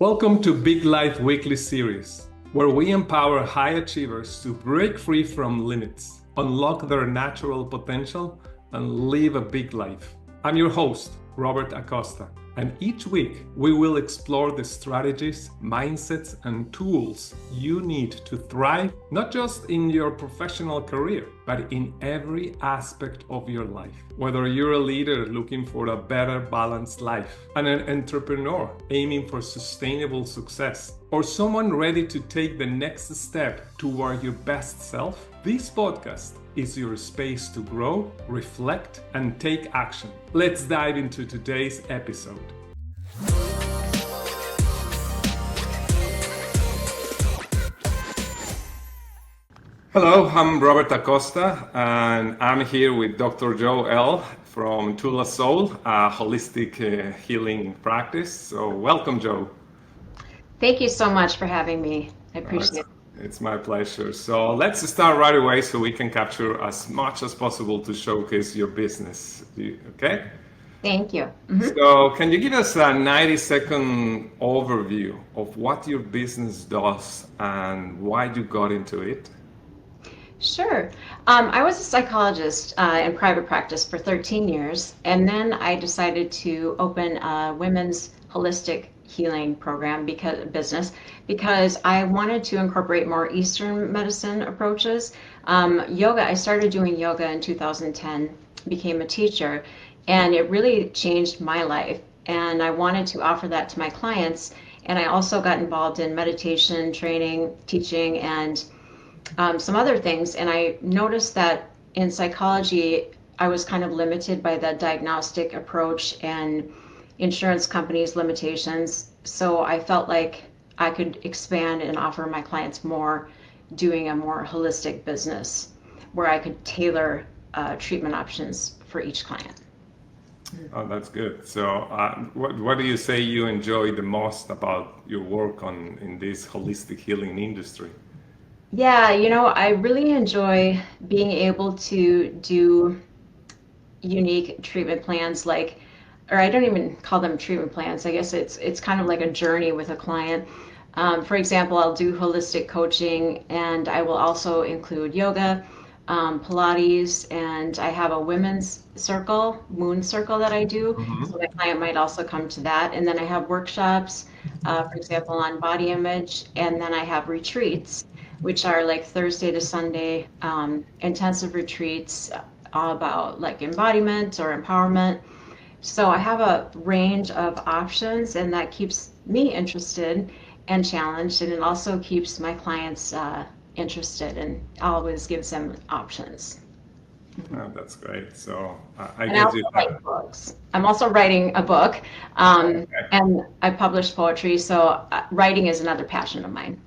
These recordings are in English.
Welcome to Big Life Weekly Series, where we empower high achievers to break free from limits, unlock their natural potential, and live a big life. I'm your host, Robert Acosta, and each week we will explore the strategies, mindsets, and tools you need to thrive, not just in your professional career, but in every aspect of your life. Whether you're a leader looking for a better balanced life, an entrepreneur aiming for sustainable success, or someone ready to take the next step toward your best self, this podcast is your space to grow, reflect, and take action. Let's dive into today's episode. Hello, I'm Robert Acosta, and I'm here with Dr. Joe L. from Tula Soul, a holistic healing practice. So welcome, Joe. Thank you so much for having me. I appreciate it. It's my pleasure. So let's start right away so we can capture as much as possible to showcase your business. Okay? Thank you. So can you give us a 90-second overview of what your business does and why you got into it? Sure. I was a psychologist in private practice for 13 years, and then I decided to open a women's holistic healing program because I wanted to incorporate more Eastern medicine approaches. Yoga, I started doing yoga in 2010, became a teacher, and it really changed my life. And I wanted to offer that to my clients. And I also got involved in meditation, training, teaching, and some other things. And I noticed that in psychology, I was kind of limited by the diagnostic approach and insurance companies' limitations. So I felt like I could expand and offer my clients more, doing a more holistic business where I could tailor treatment options for each client. Oh, that's good. So what do you say you enjoy the most about your work in this holistic healing industry? Yeah, I really enjoy being able to do unique treatment plans or I don't even call them treatment plans. I guess it's kind of like a journey with a client. For example, I'll do holistic coaching, and I will also include yoga, Pilates, and I have a women's circle, moon circle that I do. So my client might also come to that. And then I have workshops, for example, on body image, and then I have retreats, which are like Thursday to Sunday intensive retreats all about like embodiment or empowerment. So I have a range of options, and that keeps me interested and challenged, and it also keeps my clients interested and always gives them options. Oh, that's great. So I And I guess also you have. write books. I'm also writing a book, and I publish poetry, so writing is another passion of mine.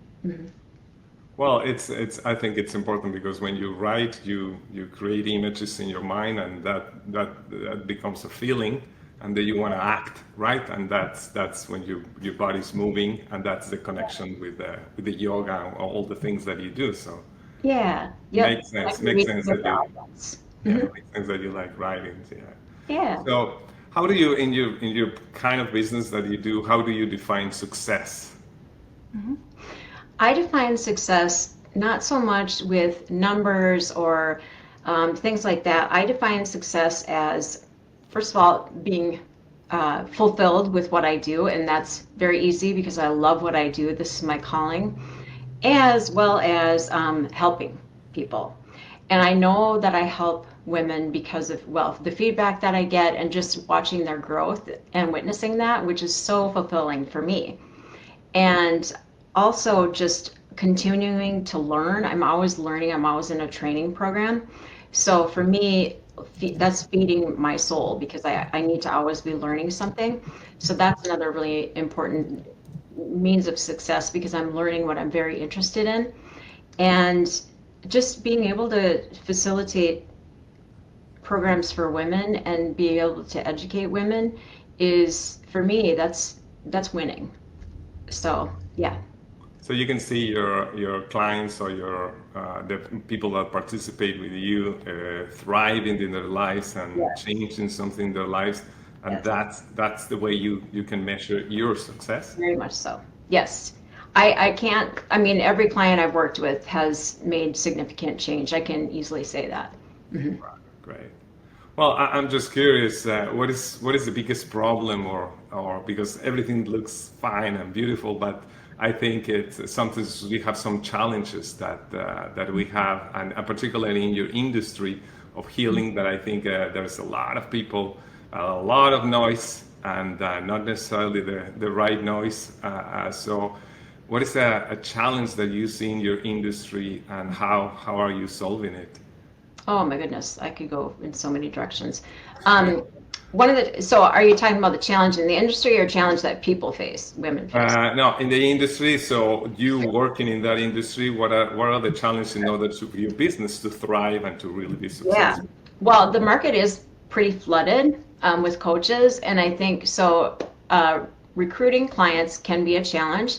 Well, I think it's important because when you write, you create images in your mind, and that becomes a feeling, and then you want to act, right? And that's when your body's moving, and that's the connection with the yoga and all the things that you do. So Yeah. Yep. makes sense. Like Makes reading sense with that the you audience. yeah, makes sense that you like writing. Yeah. Yeah. So how do you in your kind of business that you do? How do you define success? I define success not so much with numbers or things like that. I define success as, first of all, being fulfilled with what I do, and that's very easy because I love what I do. This is my calling, as well as helping people. And I know that I help women because of, well, the feedback that I get and just watching their growth and witnessing that, which is so fulfilling for me. And also just continuing to learn. I'm always learning. I'm always in a training program. So for me, that's feeding my soul because I need to always be learning something. So that's another really important means of success because I'm learning what I'm very interested in. And just being able to facilitate programs for women and being able to educate women is, for me, that's winning. So yeah. So you can see your clients or the people that participate with you thriving in their lives and Yes. changing something in their lives, and Yes. that's the way you can measure your success. Very much so. Yes. I can't, I mean, every client I've worked with has made significant change. I can easily say that. Mhm. Great. Well, I'm just curious, what is the biggest problem, or because everything looks fine and beautiful, but I think it's sometimes we have some challenges that we have, and particularly in your industry of healing, that I think there's a lot of people, a lot of noise, and not necessarily the right noise. So, what is a challenge that you see in your industry, and how are you solving it? Oh my goodness, I could go in so many directions. Um, so are you talking about the challenge in the industry or challenge that people face, women face? No, in the industry. So you working in that industry, what are the challenges in order to your business to thrive and to really be Yeah. successful? Well, the market is pretty flooded with coaches, and I think so. Recruiting clients can be a challenge.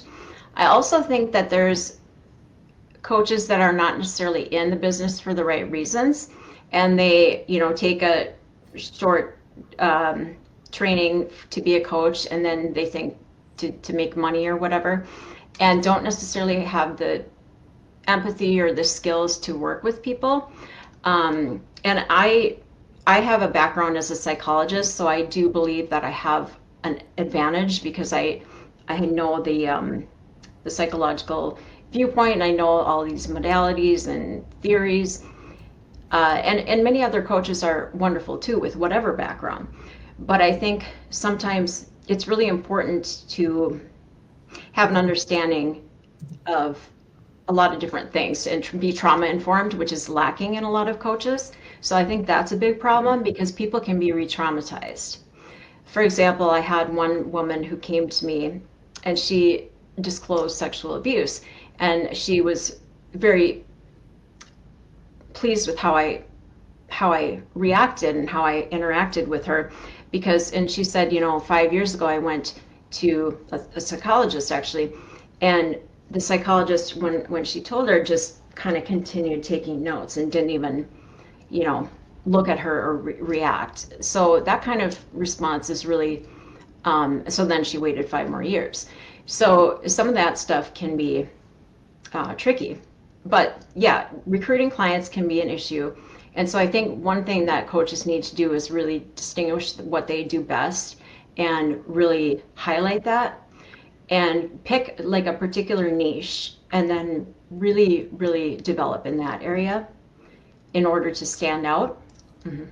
I also think that there's coaches that are not necessarily in the business for the right reasons, and they, take a short training to be a coach, and then they think to make money or whatever, and don't necessarily have the empathy or the skills to work with people. And I have a background as a psychologist, so I do believe that I have an advantage because I know the psychological viewpoint, and I know all these modalities and theories. And many other coaches are wonderful too with whatever background. But I think sometimes it's really important to have an understanding of a lot of different things and be trauma informed, which is lacking in a lot of coaches. So I think that's a big problem because people can be re-traumatized. For example, I had one woman who came to me and she disclosed sexual abuse, and she was very pleased with how I reacted and how I interacted with her because, and she said, 5 years ago I went to a psychologist actually, and the psychologist, when she told her, just kind of continued taking notes and didn't even, you know look at her or react. So that kind of response is really, so then she waited 5 more years. So some of that stuff can be tricky. But yeah, recruiting clients can be an issue. And so I think one thing that coaches need to do is really distinguish what they do best and really highlight that and pick like a particular niche and then really, really develop in that area in order to stand out. Mhm.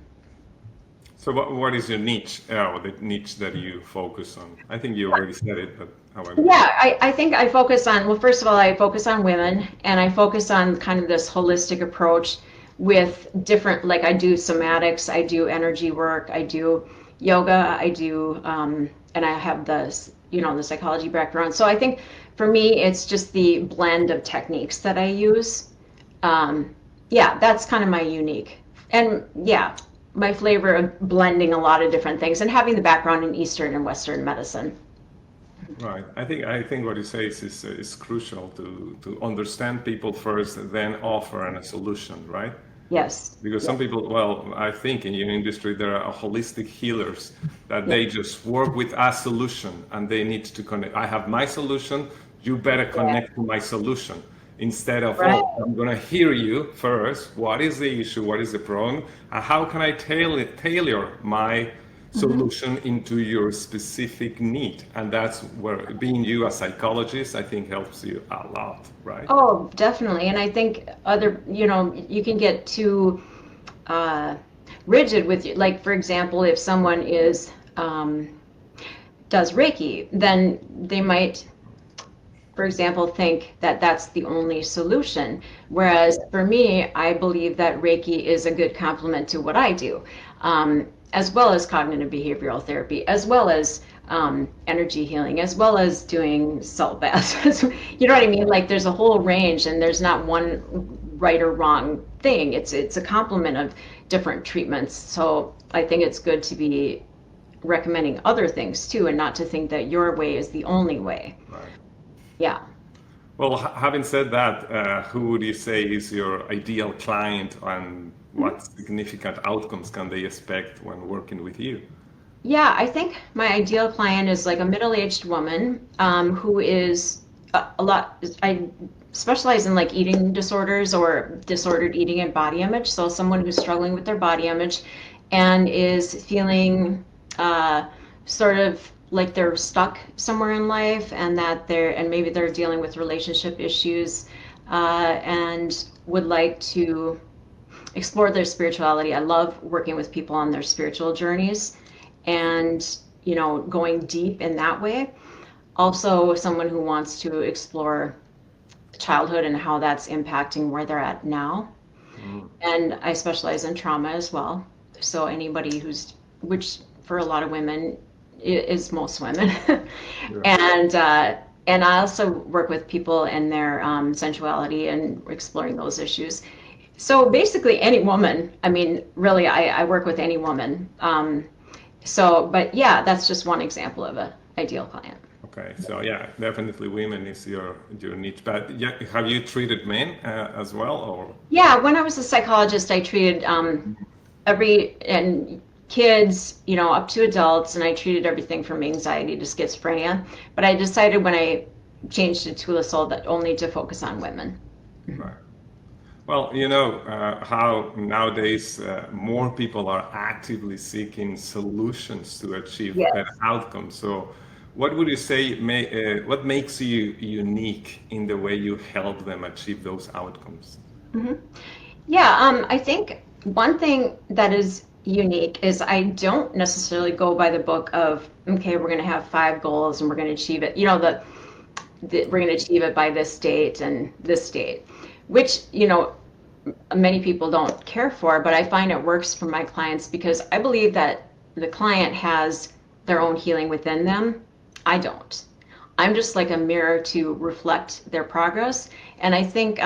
So what is your niche, or the niche that you focus on? I think you already said it, but however. Yeah, I think I focus on, well, first of all, I focus on women and I focus on kind of this holistic approach with different, like I do somatics, I do energy work, I do yoga, and I have the psychology background. So I think for me, it's just the blend of techniques that I use. Yeah, that's kind of my unique. And yeah, my flavor of blending a lot of different things and having the background in Eastern and Western medicine. Right. I think what you say is crucial to understand people first, then offer a solution, right? Yes. Because Yeah. some people, well, I think in your industry there are holistic healers that Yeah. they just work with a solution and they need to connect. I have my solution, you better Yeah. connect to my solution. Instead of, Right. oh, I'm gonna hear you first. What is the issue? What is the problem? And how can I tailor my Mhm. solution into your specific need? And that's where being you a psychologist, I think helps you a lot, right? Oh, definitely. And I think you can get too uh, rigid with you. Like, for example, if someone does Reiki, then they might, for example, think that that's the only solution. Whereas for me, I believe that Reiki is a good complement to what I do, as well as cognitive behavioral therapy, as well as energy healing, as well as doing salt baths. You know what I mean? Like there's a whole range, and there's not one right or wrong thing. It's a complement of different treatments. So I think it's good to be recommending other things too, and not to think that your way is the only way. Right. Yeah. Well, having said that, who would you say is your ideal client, and what significant outcomes can they expect when working with you? Yeah, I think my ideal client is like a middle-aged woman who is a lot. I specialize in like eating disorders or disordered eating and body image. So someone who's struggling with their body image and is feeling uh, sort of like they're stuck somewhere in life, and that and maybe they're dealing with relationship issues, and would like to explore their spirituality. I love working with people on their spiritual journeys and, going deep in that way. Also, someone who wants to explore childhood and how that's impacting where they're at now. Mm, And I specialize in trauma as well. So anybody which for a lot of women is most women. yeah. and I also work with people and their sensuality and exploring those issues. So basically, any woman. I mean, really, I work with any woman. But yeah, that's just one example of a ideal client. Okay, so yeah, definitely women is your niche. But yeah, have you treated men as well, or? Yeah, when I was a psychologist, I treated every and kids, up to adults, and I treated everything from anxiety to schizophrenia. But I decided when I changed it to Tula that only to focus on women. Right. Well, how nowadays more people are actively seeking solutions to achieve better Yes. outcomes. So, what would you say what makes you unique in the way you help them achieve those outcomes? hmm Yeah, I think one thing that is unique is I don't necessarily go by the book of, okay, we're going to have 5 goals and we're going to achieve it. We're going to achieve it by this date and this date, which, many people don't care for, but I find it works for my clients because I believe that the client has their own healing within them. I don't. I'm just like a mirror to reflect their progress. And I think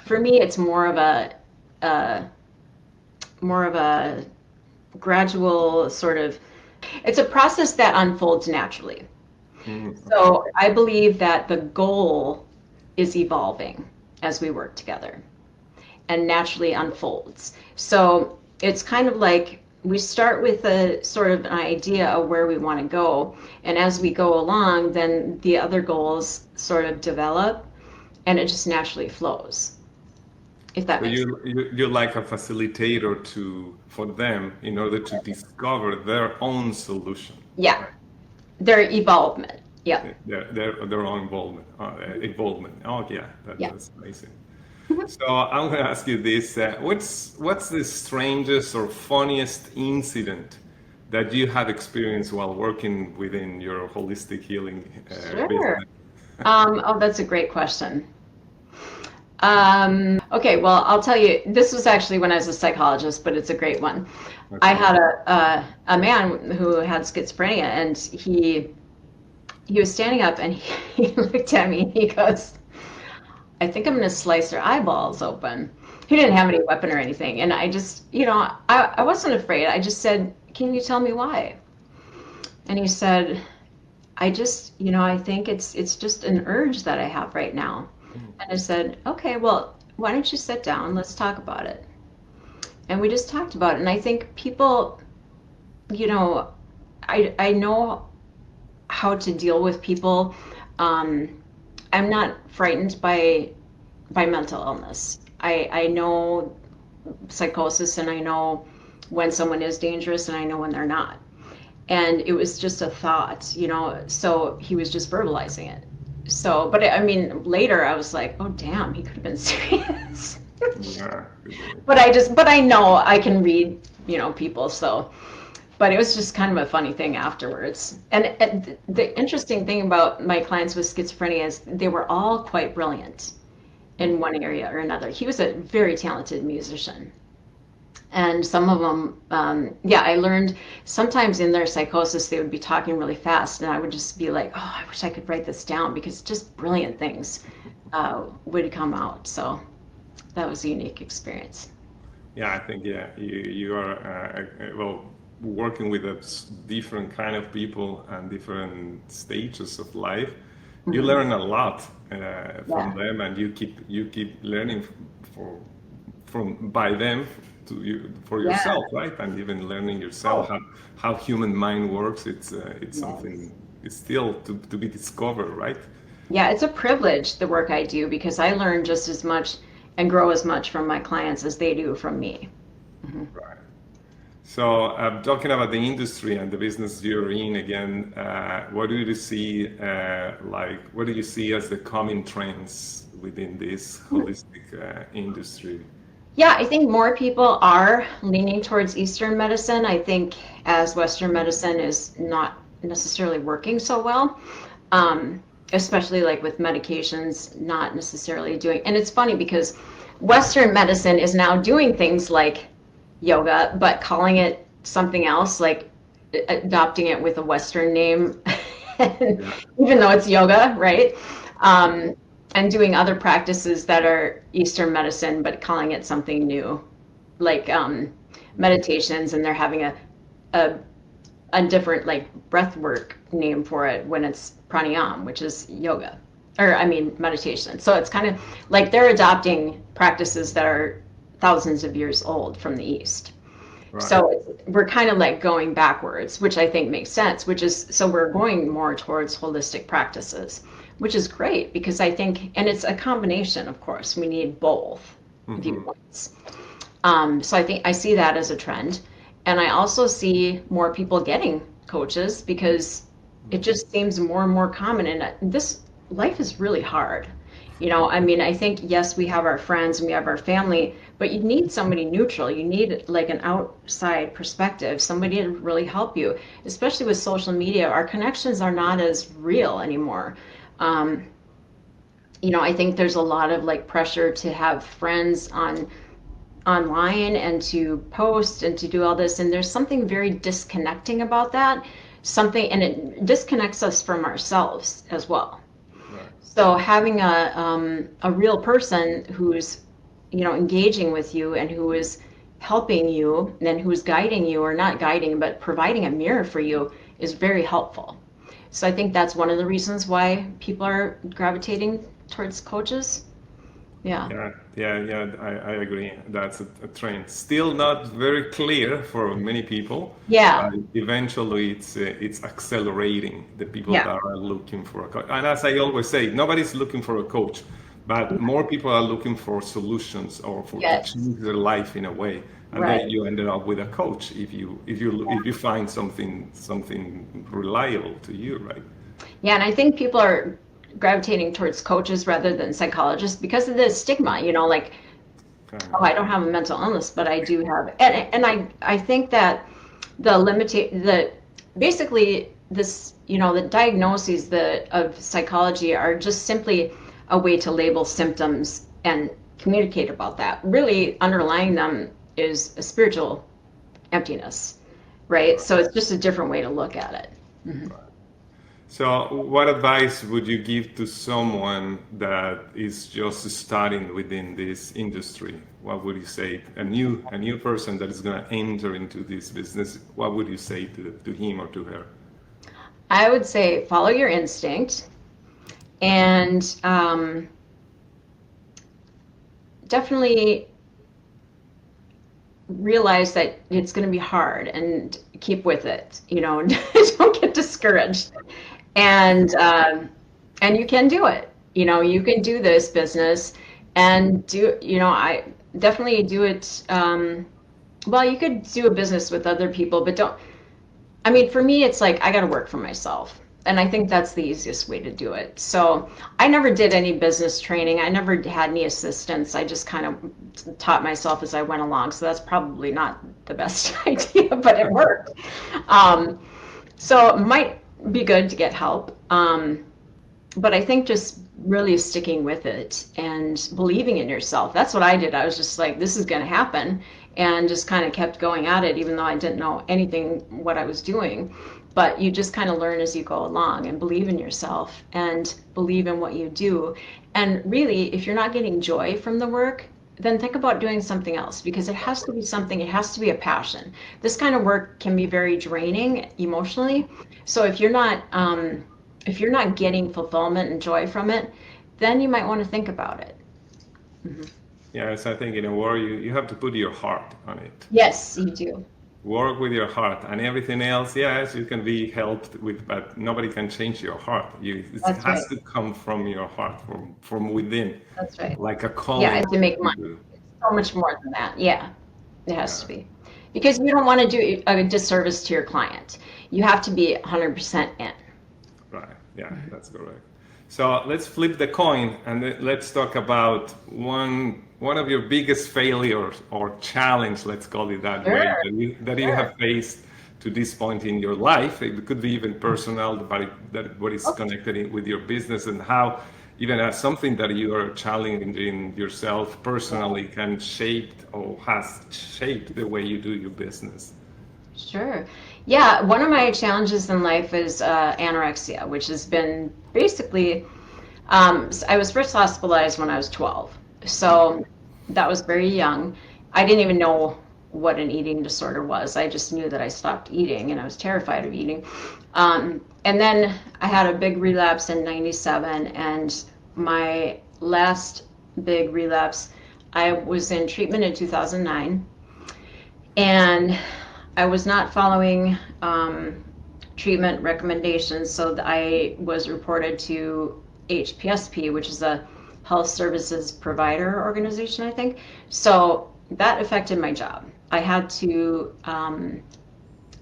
for me, it's uh, more of a gradual sort of, it's a process that unfolds naturally. Okay. So I believe that the goal is evolving as we work together and naturally unfolds. So it's kind of like we start with a sort of an idea of where we want to go. And as we go along, then the other goals sort of develop and it just naturally flows, if that So makes sense. you're like a facilitator for them in order to discover their own solution, Yeah, right? their evolvement. Yeah, Their own involvement. Oh yeah, yeah. that's amazing. So I'm going to ask you this: what's the strangest or funniest incident that you have experienced while working within your holistic healing Sure. business? Oh, that's a great question. Okay, well, I'll tell you, this was actually when I was a psychologist, but it's a great one. I Okay. had a man who had schizophrenia, and he was standing up, and he looked at me, and he goes, "I think I'm going to slice your eyeballs open." He didn't have any weapon or anything, and I just, I wasn't afraid. I just said, "Can you tell me why?" And he said, I think it's just an urge that I have right now." And I said, "Okay, well, why don't you sit down? Let's talk about it." And we just talked about it. And I think people, you know, I know how to deal with people. Um, I'm not frightened by mental illness. I know psychosis, and I know when someone is dangerous, and I know when they're not. And it was just a thought, so he was just verbalizing it. So, but I mean, later I was like, oh damn, he could have been serious. Yeah. But I know I can read, people. So, but it was just kind of a funny thing afterwards. And the interesting thing about my clients with schizophrenia is they were all quite brilliant in one area or another. He was a very talented musician. And some of them, yeah, I learned sometimes in their psychosis, they would be talking really fast, and I would just be like, oh, I wish I could write this down because just brilliant things would come out. So that was a unique experience. Yeah, I think yeah, you are well working with different kind of people and different stages of life. You hmm learn a lot from Yeah. them, and you keep learning for from by them for Yeah. yourself, right? And even learning yourself Oh, how human mind works. It's yes. something, it's still to be discovered, right? Yeah, it's a privilege, the work I do, because I learn just as much and grow as much from my clients as they do from me. Hmm. Right. So, talking about the industry and the business you're in again, what do you see, what do you see as the coming trends within this holistic industry? Yeah, I think more people are leaning towards Eastern medicine. I think as Western medicine is not necessarily working so well, especially like with medications, not necessarily doing. And it's funny because Western medicine is now doing things like yoga, but calling it something else, like adopting it with a Western name, Yeah. even though it's yoga, right? Um, and doing other practices that are Eastern medicine, but calling it something new, like meditations, and they're having a, a different like breath work name for it when it's pranayam, which is yoga, or I mean meditation. So it's kind of like they're adopting practices that are thousands of years old from the East. Right. So we're kind of like going backwards, which I think makes sense, which is so we're going more towards holistic practices, which is great because I think, and it's a combination, of course, we need both Hmm. viewpoints. So I think I see that as a trend. And I also see more people getting coaches because it just seems more and more common. And this life is really hard. I mean, I think, yes, we have our friends and we have our family, but you need somebody neutral. You need like an outside perspective, somebody to really help you, especially with social media. Our connections are not as real anymore. Um, I think there's a lot of like pressure to have friends online and to post and to do all this, and there's something very disconnecting about that, something, and it disconnects us from ourselves as well. Right. So having a real person who's engaging with you and who is helping you and who's guiding you, or not guiding but providing a mirror for you, is very helpful. So I think that's one of the reasons why people are gravitating towards coaches. Yeah. Yeah, yeah, I agree. That's a trend. Still not very clear for many people, Yeah. but eventually it's accelerating the people Yeah. that are looking for a coach. And as I always say, nobody's looking for a coach, but more people are looking for solutions or for to Yes. change their life in a way. And then Right. you ended up with a coach if you find something reliable to you, right? Yeah, and I think people are gravitating towards coaches rather than psychologists because of the stigma, like, Okay. oh, I don't have a mental illness, but I do have, and I think that the basically this, the diagnoses of psychology are just simply a way to label symptoms and communicate about that. Really underlying them is a spiritual emptiness, right? So it's just a different way to look at it. Mhm. So, what advice would you give to someone that is just starting within this industry? What would you say a new person that is going to enter into this business? What would you say to him or to her? I would say follow your instinct and definitely realize that it's going to be hard and keep with it. Don't get discouraged, and you can do it. You can do this business and do. I definitely do it. Well, you could do a business with other people, but don't. I mean, for me, it's like I got to work for myself. And I think that's the easiest way to do it. So I never did any business training. I never had any assistants. I just kind of taught myself as I went along. So that's probably not the best idea, but it worked. Um, so it might be good to get help. But I think just really sticking with it and believing in yourself. That's what I did. I was just like, this is going to happen, and just kind of kept going at it, even though I didn't know anything what I was doing. But you just kind of learn as you go along and believe in yourself and believe in what you do. And really, if you're not getting joy from the work, then think about doing something else, because it has to be something, it has to be a passion. This kind of work can be very draining emotionally. So if you're not getting fulfillment and joy from it, then you might want to think about it. Mhm. Yes, I think in a war you have to put your heart on it. Yes, you do. Work with your heart, and everything else, yes, you can be helped with, but nobody can change your heart. It That's has right. to come from your heart, from within, That's right. like a Yeah, I calling have to make to money. do. It's so much more than that. Yeah, it has to Yeah. be. Because you don't want to do a disservice to your client. You have to be 100% in. Right. Yeah, that's correct. So let's flip the coin and let's talk about one of your biggest failures or challenge, let's call it that way, Sure, that you sure. have faced to this point in your life. It could be even personal, but that what is Okay. connected with your business and how even as something that you are challenging yourself personally can shape or has shaped the way you do your business. Sure. Yeah, one of my challenges in life is anorexia, which has been basically, I was first hospitalized when I was 12. So that was very young. I didn't even know what an eating disorder was. I just knew that I stopped eating and I was terrified of eating. And then I had a big relapse in 97, and my last big relapse, I was in treatment in 2009, and I was not following treatment recommendations, so I was reported to HPSP, which is a health services provider organization, I think. So that affected my job. I had to,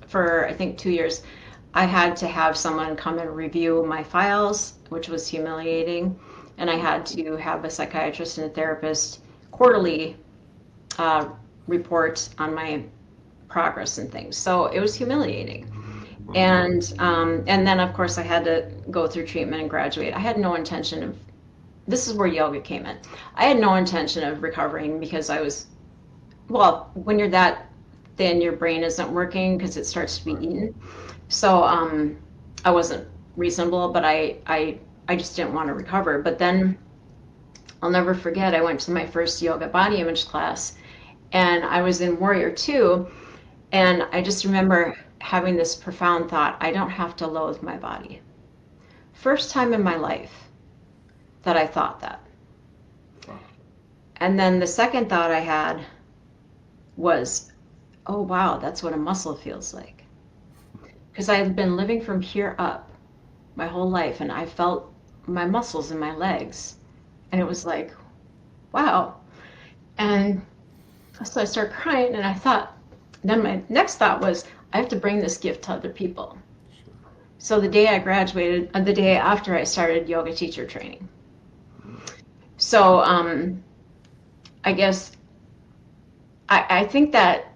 for I think 2 years, I had to have someone come and review my files, which was humiliating. And I had to have a psychiatrist and a therapist quarterly uh, report on my progress and things. So it was humiliating. And then of course I had to go through treatment and graduate. I had no intention of, this is where yoga came in. I had no intention of recovering because I was, well, when you're that thin, your brain isn't working because it starts to be eaten. So I wasn't reasonable, but I just didn't want to recover. But then I'll never forget, I went to my first yoga body image class, and I was in Warrior 2. And I just remember having this profound thought, I don't have to loathe my body. First time in my life that I thought that. And then the second thought I had was, oh wow, that's what a muscle feels like. Because I had been living from here up my whole life, and I felt my muscles in my legs. And it was like, wow. And so I started crying, and I thought, then my next thought was, I have to bring this gift to other people. So the day I graduated, the day after, I started yoga teacher training. So I guess I think that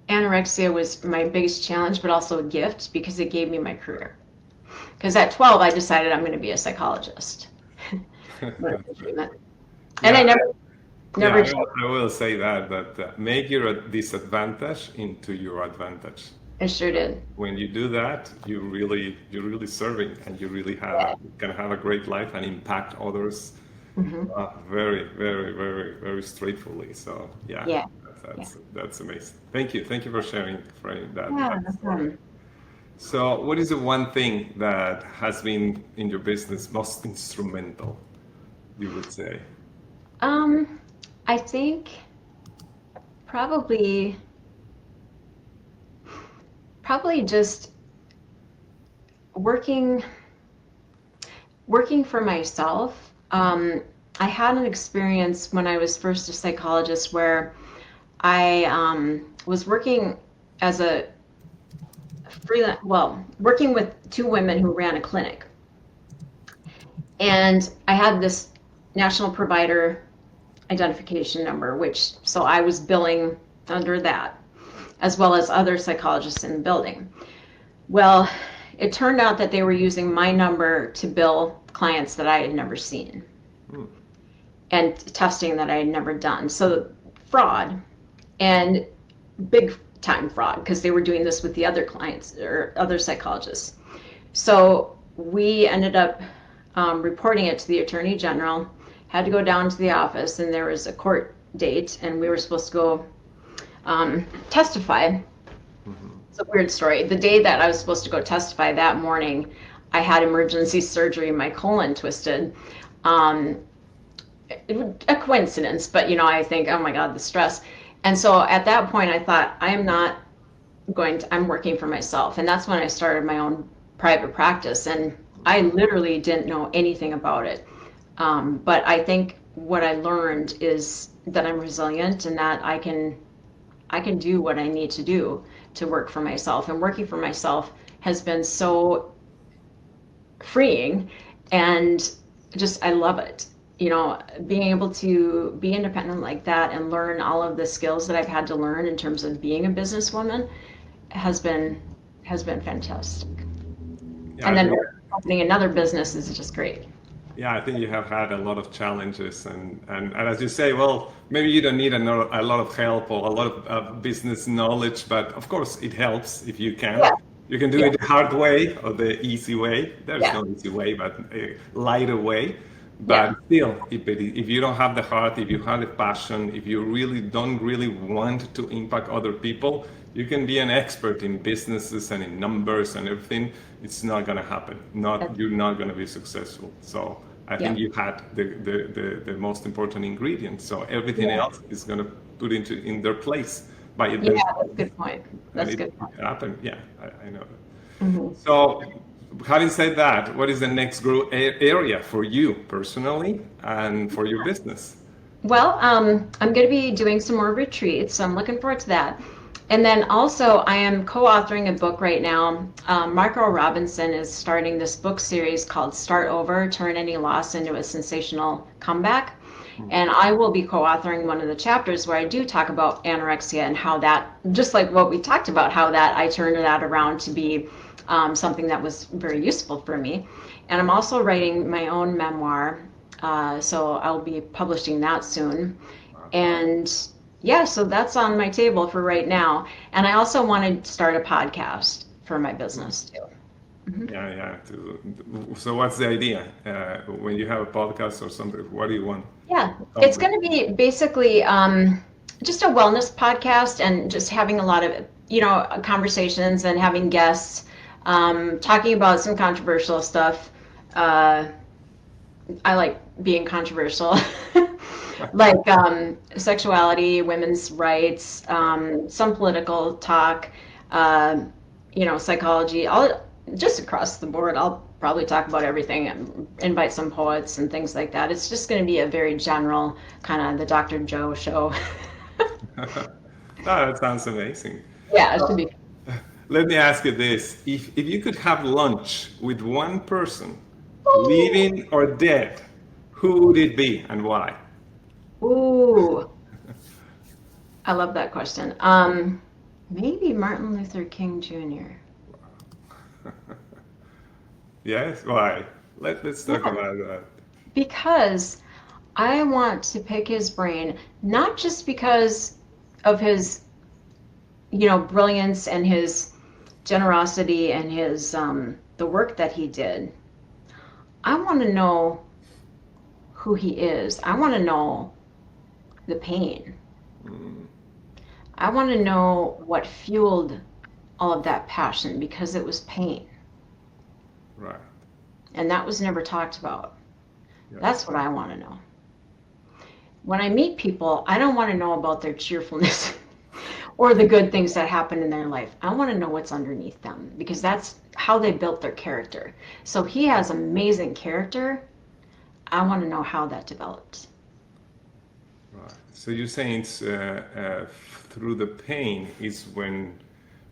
anorexia was my biggest challenge, but also a gift because it gave me my career. Because at 12, I decided I'm going to be a psychologist. That's right. And I Yeah, yeah, never I will say that make your disadvantage into your advantage. I sure did. When you do that, you're really serving, and you really Yeah. can have a great life and impact others Hmm. very, very, very, very straightforwardly. So yeah, Yeah. Yeah. that's amazing. Thank you for sharing Yeah, that no story. problem. So, what is the one thing that has been in your business most instrumental, you would say? Um, I think probably probably just working working for myself. I had an experience when I was first a psychologist where I was working as a freelance, well, working with two women who ran a clinic. And I had this national provider identification number, which, so I was billing under that, as well as other psychologists in the building. Well, it turned out that they were using my number to bill clients that I had never seen Hmm. and testing that I had never done. So fraud, and big time fraud, because they were doing this with the other clients or other psychologists. So we ended up reporting it to the Attorney General, had to go down to the office, and there was a court date, and we were supposed to go testify. It's a weird story. The day that I was supposed to go testify, that morning, I had emergency surgery. My colon twisted. Um, a coincidence, but I think, oh my God, the stress. And so at that point, I thought, I am not I'm working for myself. And that's when I started my own private practice. And I literally didn't know anything about it. But I think what I learned is that I'm resilient and that I can do what I need to do to work for myself. And working for myself has been so freeing, and just I love it. Being able to be independent like that and learn all of the skills that I've had to learn in terms of being a businesswoman has been fantastic. Yeah, And I then think, opening another business is just great. yeah, I think you have had a lot of challenges, and as you say, well, maybe you don't need a lot of help or a lot of business knowledge, but of course it helps if you can. Yeah, You can do yeah, it the hard way or the easy way. There's yeah, no easy way, but a lighter way. yeah. But still, if you don't have the heart, if you have the passion, if you really don't really want to impact other people, you can be an expert in businesses and in numbers and everything. It's not going to happen. That's, You're not going to be successful. So I yeah, think you had the most important ingredient. So everything yeah, else is going to put into in their place by yeah. themselves, That's a good point. and That's a good it point. happened. Yeah, I know. Hmm. So, having said that, what is the next area for you personally and for your business? Well, I'm going to be doing some more retreats, so I'm looking forward to that. And then also, I am co-authoring a book right now. Marco Robinson is starting this book series called Start Over, Turn Any Loss into a Sensational Comeback. And I will be co-authoring one of the chapters where I do talk about anorexia and how that, just like what we talked about, how that I turned that around to be something that was very useful for me. And I'm also writing my own memoir, so I'll be publishing that soon. And yeah, so that's on my table for right now. And I also want to start a podcast for my business too. Yeah, yeah. So, what's the idea? When you have a podcast or something, what do you want Yeah, to it's accomplish? going to be basically just a wellness podcast and just having a lot of, conversations and having guests, talking about some controversial stuff. Uh, I like being controversial, like sexuality, women's rights, some political talk, uh, psychology, all just across the board. I'll probably talk about everything and invite some poets and things like that. It's just going to be a very general kind of the Dr. Joe show. No, that sounds amazing. Yeah, it should be. Let me ask you this: if you could have lunch with one person, Ooh, living or dead, who would it be and why? ooh, I love that question. Maybe Martin Luther King Jr. Yes, why? Let's talk Yeah, about that. because I want to pick his brain, not just because of his, brilliance and his generosity and his the work that he did. I want to know who he is. I want to know the pain. Mm, I want to know what fueled all of that passion because it was pain. right. And that was never talked about. Yeah. That's what I want to know. When I meet people, I don't want to know about their cheerfulness or the good things that happen in their life. I want to know what's underneath them because that's how they built their character. So he has amazing character. I want to know how that developed. Right. So you're saying it's through the pain is when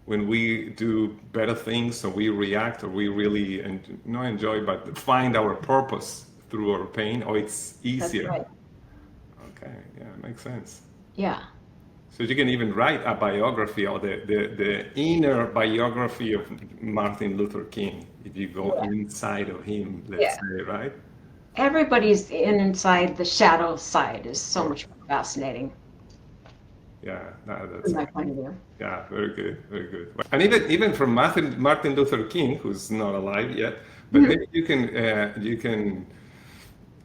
we do better things, or we react, or we really not enjoy, but find our purpose through our pain, or it's That's easier. right. Okay, yeah, makes sense. Yeah. So you can even write a biography or the inner biography of Martin Luther King if you go Yeah. inside of him, let's Yeah. say, right? Everybody's inside the shadow side is so much more fascinating Yeah, from that's my point of view. yeah, very good, very good. And even from Martin Luther King, who's not alive yet, but Mhm. maybe you can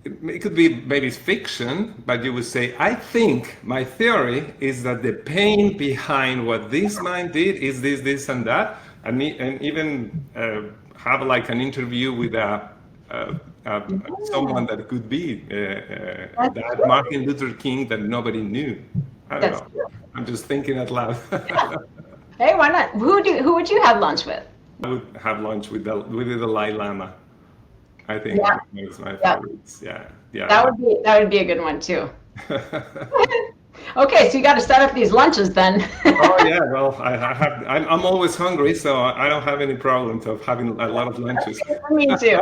it could be maybe fiction, but you would say, I think my theory is that the pain behind what this man did is this, and that, and even have like an interview with a someone that could be that Martin Luther King that nobody knew. I don't know. True. I'm just thinking out loud. Hey, why not? Who would you have lunch with? I would have lunch with the Dalai Lama. I think Yeah. it's my Yeah. favorites. Yeah, yeah. That would be a good one too. Okay, so you got to set up these lunches then. Oh yeah, well, I'm always hungry, so I don't have any problems of having a lot of lunches. Me too.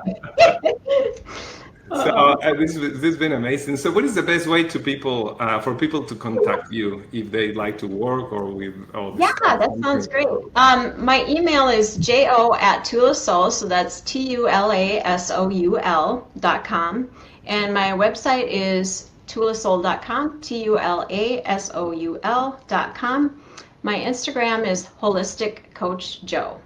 So this has been amazing. So, what is the best way to people for people to contact you if they like to work or with all this? Yeah, that sounds great. My email is jo@tulasoul, so that's TULASOUL.com, and my website is tulasoul.com, TULASOUL.com. My Instagram is Holistic Coach Joe.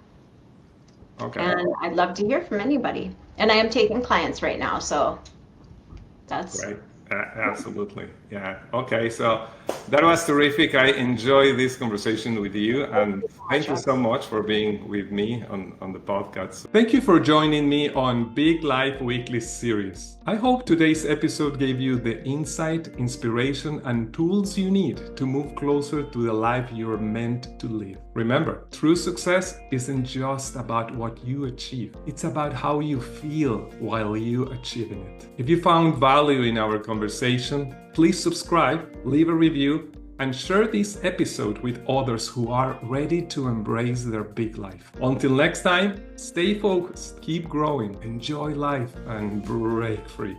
Okay. And I'd love to hear from anybody. And I am taking clients right now, so that's Right. Absolutely. Yeah. Okay. So that was terrific. I enjoyed this conversation with you, and thank you so much for being with me on the podcast. Thank you for joining me on Big Life Weekly series. I hope today's episode gave you the insight, inspiration, and tools you need to move closer to the life you're meant to live. Remember, true success isn't just about what you achieve. It's about how you feel while you achieving it. If you found value in our conversation, please subscribe, leave a review, and share this episode with others who are ready to embrace their big life. Until next time, stay focused, keep growing, enjoy life, and break free.